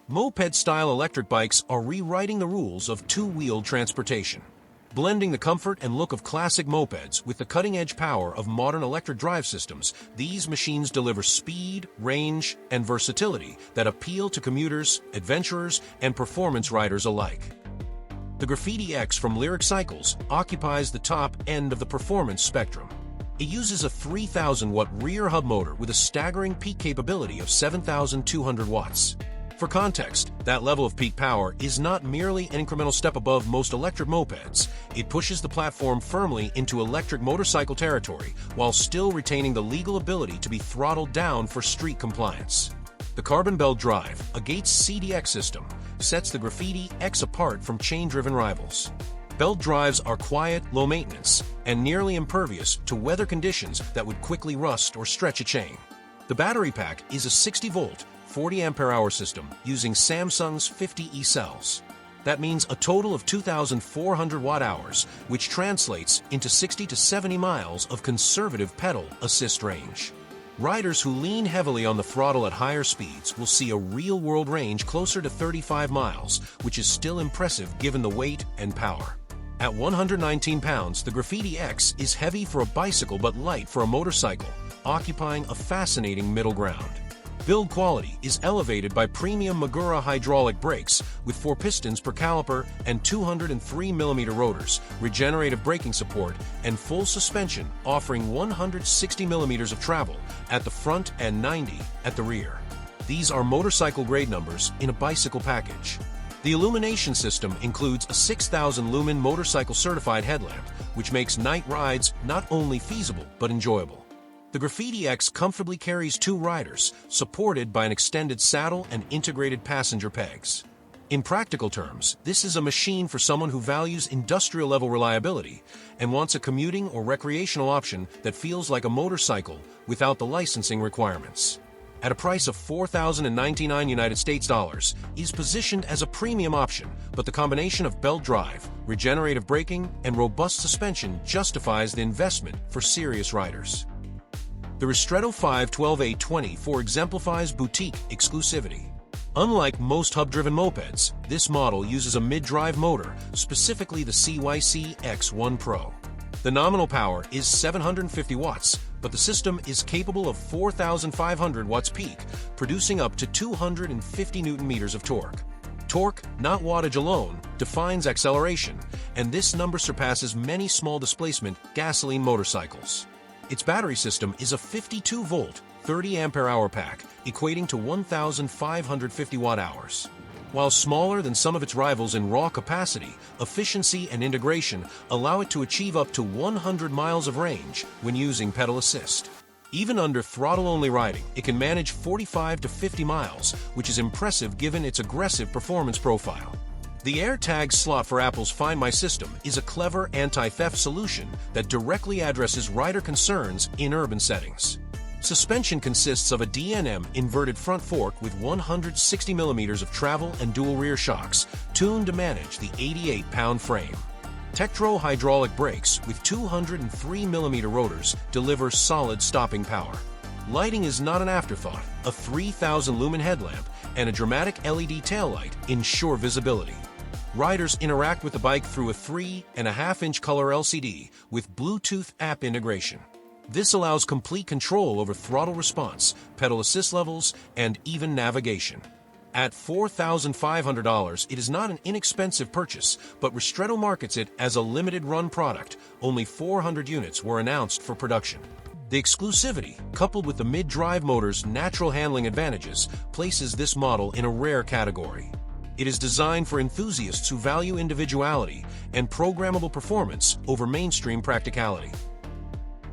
Moped-style electric bikes are rewriting the rules of two-wheeled transportation. Blending the comfort and look of classic mopeds with the cutting-edge power of modern electric drive systems, these machines deliver speed, range, and versatility that appeal to commuters, adventurers, and performance riders alike. The Graffiti X from Lyric Cycles occupies the top end of the performance spectrum. It uses a 3,000-watt rear hub motor with a staggering peak capability of 7,200 watts. For context, that level of peak power is not merely an incremental step above most electric mopeds. It pushes the platform firmly into electric motorcycle territory while still retaining the legal ability to be throttled down for street compliance. The carbon belt drive, a Gates CDX system, sets the Graffiti X apart from chain-driven rivals. Belt drives are quiet, low maintenance, and nearly impervious to weather conditions that would quickly rust or stretch a chain. The battery pack is a 60-volt, 40 ampere-hour system using Samsung's 50E cells. That means a total of 2,400 watt-hours, which translates into 60 to 70 miles of conservative pedal assist range. Riders who lean heavily on the throttle at higher speeds will see a real-world range closer to 35 miles, which is still impressive given the weight and power. At 119 pounds, the Graffiti X is heavy for a bicycle but light for a motorcycle, occupying a fascinating middle ground. Build quality is elevated by premium Magura hydraulic brakes with 4 pistons per caliper and 203mm rotors, regenerative braking support, and full suspension offering 160mm of travel at the front and 90 at the rear. These are motorcycle-grade numbers in a bicycle package. The illumination system includes a 6,000-lumen motorcycle-certified headlamp, which makes night rides not only feasible but enjoyable. The Graffiti X comfortably carries 2 riders, supported by an extended saddle and integrated passenger pegs. In practical terms, this is a machine for someone who values industrial-level reliability and wants a commuting or recreational option that feels like a motorcycle without the licensing requirements. At a price of $4,099 United States dollars, is positioned as a premium option, but the combination of belt drive, regenerative braking, and robust suspension justifies the investment for serious riders. The Ristretto 512A24 exemplifies boutique exclusivity. Unlike most hub-driven mopeds, this model uses a mid-drive motor, specifically the Segway X100 Pro. The nominal power is 750 watts, but the system is capable of 4,500 watts peak, producing up to 250 Nm of torque. Torque, not wattage alone, defines acceleration, and this number surpasses many small displacement gasoline motorcycles. Its battery system is a 52-volt, 30 ampere-hour pack, equating to 1,550 watt-hours. While smaller than some of its rivals in raw capacity, efficiency and integration allow it to achieve up to 100 miles of range when using pedal assist. Even under throttle-only riding, it can manage 45 to 50 miles, which is impressive given its aggressive performance profile. The AirTag slot for Apple's Find My System is a clever anti-theft solution that directly addresses rider concerns in urban settings. Suspension consists of a D&M inverted front fork with 160mm of travel and dual rear shocks, tuned to manage the 88-pound frame. Tektro hydraulic brakes with 203mm rotors deliver solid stopping power. Lighting is not an afterthought. A 3,000-lumen headlamp and a dramatic LED taillight ensure visibility. Riders interact with the bike through a 3.5-inch color LCD with Bluetooth app integration. This allows complete control over throttle response, pedal assist levels, and even navigation. At $4,500, it is not an inexpensive purchase, but Ristretto markets it as a limited-run product. Only 400 units were announced for production. The exclusivity, coupled with the mid-drive motor's natural handling advantages, places this model in a rare category. It is designed for enthusiasts who value individuality and programmable performance over mainstream practicality.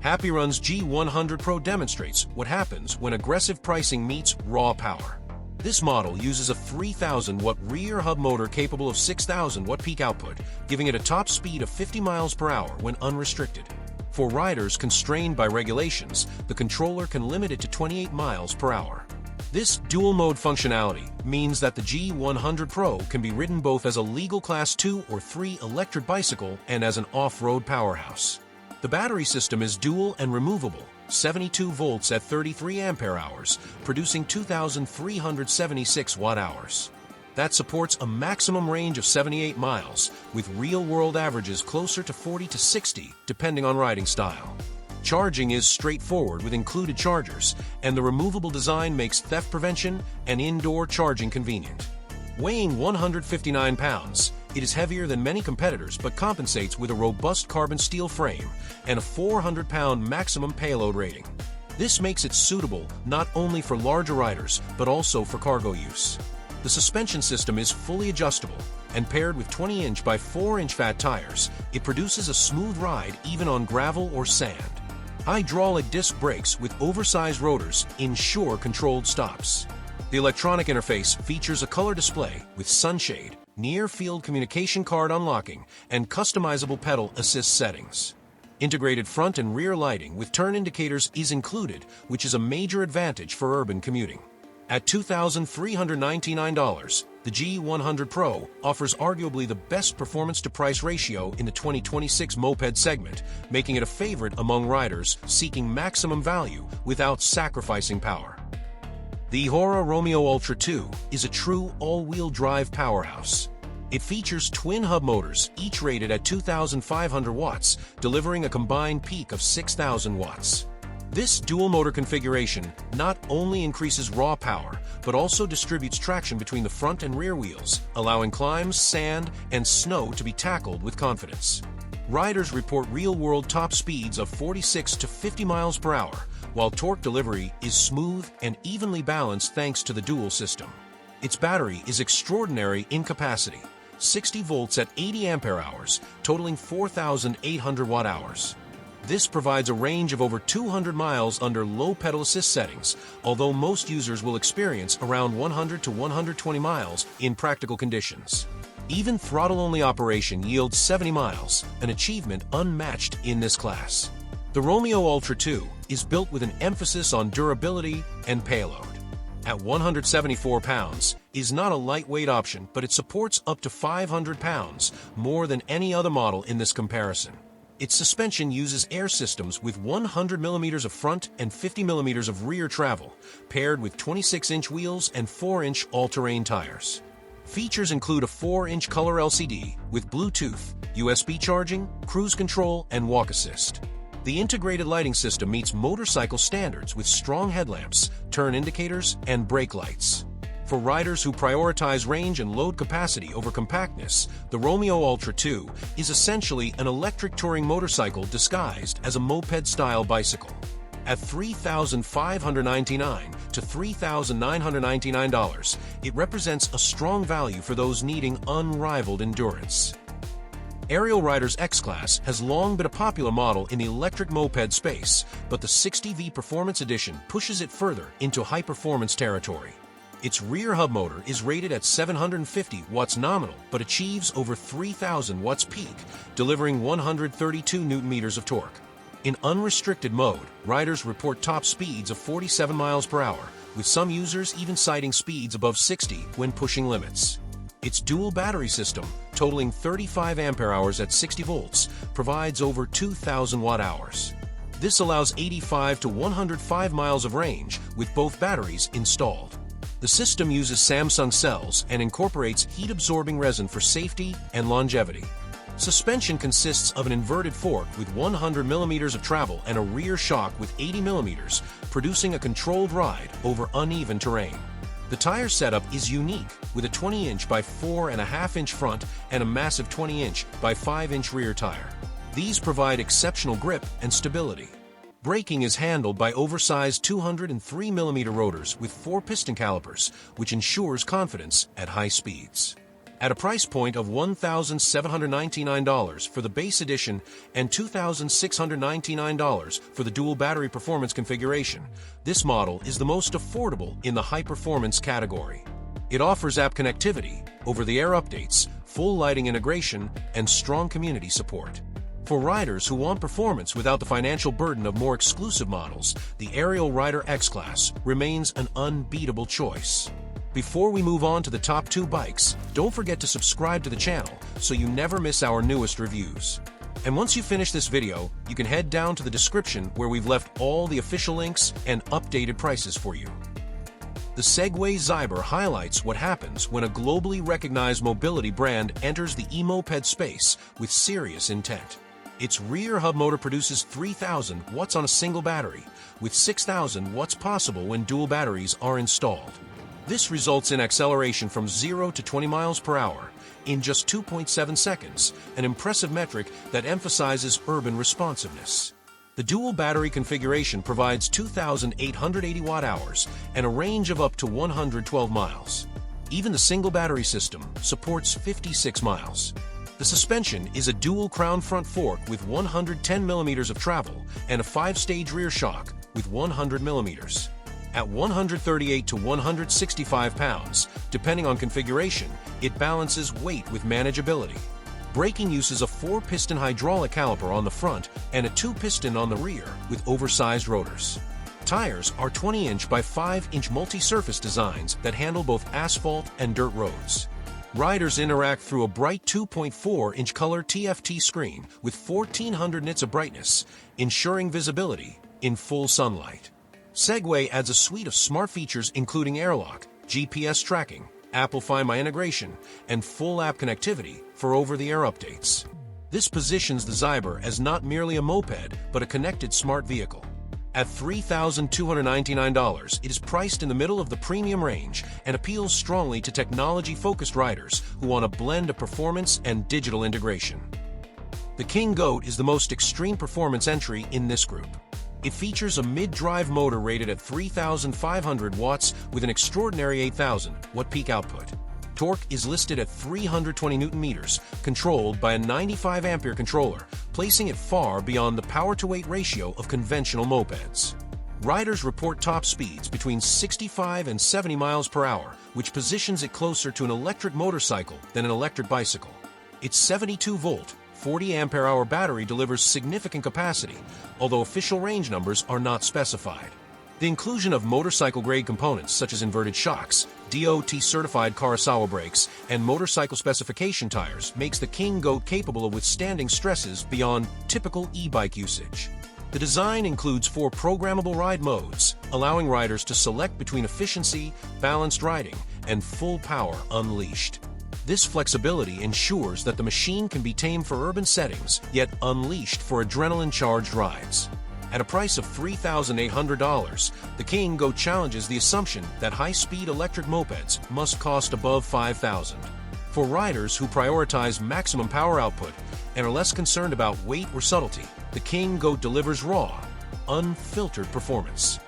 HappyRun's G100 Pro demonstrates what happens when aggressive pricing meets raw power. This model uses a 3,000-watt rear hub motor capable of 6,000-watt peak output, giving it a top speed of 50 miles per hour when unrestricted. For riders constrained by regulations, the controller can limit it to 28 miles per hour. This dual-mode functionality means that the G100 Pro can be ridden both as a legal Class 2 or 3 electric bicycle and as an off-road powerhouse. The battery system is dual and removable, 72 volts at 33 ampere-hours, producing 2,376 watt-hours. that supports a maximum range of 78 miles, with real-world averages closer to 40 to 60, depending on riding style. Charging is straightforward with included chargers, and the removable design makes theft prevention and indoor charging convenient. Weighing 159 pounds, it is heavier than many competitors but compensates with a robust carbon steel frame and a 400-pound maximum payload rating. This makes it suitable not only for larger riders but also for cargo use. The suspension system is fully adjustable, and paired with 20-inch by 4-inch fat tires, it produces a smooth ride even on gravel or sand. Hydraulic disc brakes with oversized rotors ensure controlled stops. The electronic interface features a color display with sunshade, near-field communication card unlocking, and customizable pedal assist settings. Integrated front and rear lighting with turn indicators is included, which is a major advantage for urban commuting. At $2,399, the G100 Pro offers arguably the best performance-to-price ratio in the 2026 moped segment, making it a favorite among riders seeking maximum value without sacrificing power. The Eahora Romeo Ultra II is a true all-wheel drive powerhouse. It features twin hub motors, each rated at 2,500 watts, delivering a combined peak of 6,000 watts. This dual-motor configuration not only increases raw power, but also distributes traction between the front and rear wheels, allowing climbs, sand, and snow to be tackled with confidence. Riders report real-world top speeds of 46 to 50 miles per hour, while torque delivery is smooth and evenly balanced thanks to the dual system. Its battery is extraordinary in capacity, 60 volts at 80 ampere-hours, totaling 4,800 watt-hours. This provides a range of over 200 miles under low pedal assist settings, although most users will experience around 100 to 120 miles in practical conditions. Even throttle-only operation yields 70 miles, an achievement unmatched in this class. The Romeo Ultra II is built with an emphasis on durability and payload. At 174 pounds, is not a lightweight option, but it supports up to 500 pounds, more than any other model in this comparison. Its suspension uses air systems with 100 millimeters of front and 50 millimeters of rear travel, paired with 26-inch wheels and 4-inch all-terrain tires. Features include a 4-inch color LCD with Bluetooth, USB charging, cruise control, and walk assist. The integrated lighting system meets motorcycle standards with strong headlamps, turn indicators, and brake lights. For riders who prioritize range and load capacity over compactness, the Romeo Ultra II is essentially an electric touring motorcycle disguised as a moped-style bicycle. At $3,599 to $3,999, it represents a strong value for those needing unrivaled endurance. Arielrider X-Class has long been a popular model in the electric moped space, but the 60V Performance Edition pushes it further into high-performance territory. Its rear hub motor is rated at 750 watts nominal, but achieves over 3,000 watts peak, delivering 132 Nm of torque. In unrestricted mode, riders report top speeds of 47 miles per hour, with some users even citing speeds above 60 when pushing limits. Its dual battery system, totaling 35 ampere-hours at 60 volts, provides over 2,000 watt-hours. This allows 85 to 105 miles of range with both batteries installed. The system uses Samsung cells and incorporates heat-absorbing resin for safety and longevity. Suspension consists of an inverted fork with 100 millimeters of travel and a rear shock with 80 millimeters, producing a controlled ride over uneven terrain. The tire setup is unique, with a 20-inch by 4.5-inch front and a massive 20-inch by 5-inch rear tire. These provide exceptional grip and stability. Braking is handled by oversized 203mm rotors with 4 piston calipers, which ensures confidence at high speeds. At a price point of $1,799 for the base edition and $2,699 for the dual battery performance configuration, this model is the most affordable in the high-performance category. It offers app connectivity, over-the-air updates, full lighting integration, and strong community support. For riders who want performance without the financial burden of more exclusive models, the Arielrider X-Class remains an unbeatable choice. Before we move on to the top 2 bikes, don't forget to subscribe to the channel so you never miss our newest reviews. And once you finish this video, you can head down to the description where we've left all the official links and updated prices for you. The Segway Xyber highlights what happens when a globally recognized mobility brand enters the e-moped space with serious intent. Its rear hub motor produces 3,000 watts on a single battery, with 6,000 watts possible when dual batteries are installed. This results in acceleration from 0 to 20 miles per hour in just 2.7 seconds, an impressive metric that emphasizes urban responsiveness. The dual battery configuration provides 2,880 watt-hours and a range of up to 112 miles. Even the single battery system supports 56 miles. The suspension is a dual crown front fork with 110 millimeters of travel and a 5-stage rear shock with 100 millimeters. At 138 to 165 pounds, depending on configuration, it balances weight with manageability. Braking uses a 4-piston hydraulic caliper on the front and a 2-piston on the rear with oversized rotors. Tires are 20-inch by 5-inch multi-surface designs that handle both asphalt and dirt roads. Riders interact through a bright 2.4-inch color TFT screen with 1,400 nits of brightness, ensuring visibility in full sunlight. Segway adds a suite of smart features including airlock, GPS tracking, Apple Find My integration, and full app connectivity for over-the-air updates. This positions the Xyber as not merely a moped, but a connected smart vehicle. At $3,299, it is priced in the middle of the premium range and appeals strongly to technology-focused riders who want a blend of performance and digital integration. The King Goat is the most extreme performance entry in this group. It features a mid-drive motor rated at 3,500 watts with an extraordinary 8,000 watt peak output. Torque is listed at 320 Newton-meters, controlled by a 95 ampere controller, placing it far beyond the power-to-weight ratio of conventional mopeds. Riders report top speeds between 65 and 70 miles per hour, which positions it closer to an electric motorcycle than an electric bicycle. Its 72-volt, 40 ampere-hour battery delivers significant capacity, although official range numbers are not specified. The inclusion of motorcycle-grade components such as inverted shocks, DOT-certified Kurosawa brakes, and motorcycle specification tires makes the King Goat capable of withstanding stresses beyond typical e-bike usage. The design includes 4 programmable ride modes, allowing riders to select between efficiency, balanced riding, and full power unleashed. This flexibility ensures that the machine can be tamed for urban settings, yet unleashed for adrenaline-charged rides. At a price of $3,800, the King Goat challenges the assumption that high-speed electric mopeds must cost above $5,000. For riders who prioritize maximum power output and are less concerned about weight or subtlety, the King Goat delivers raw, unfiltered performance.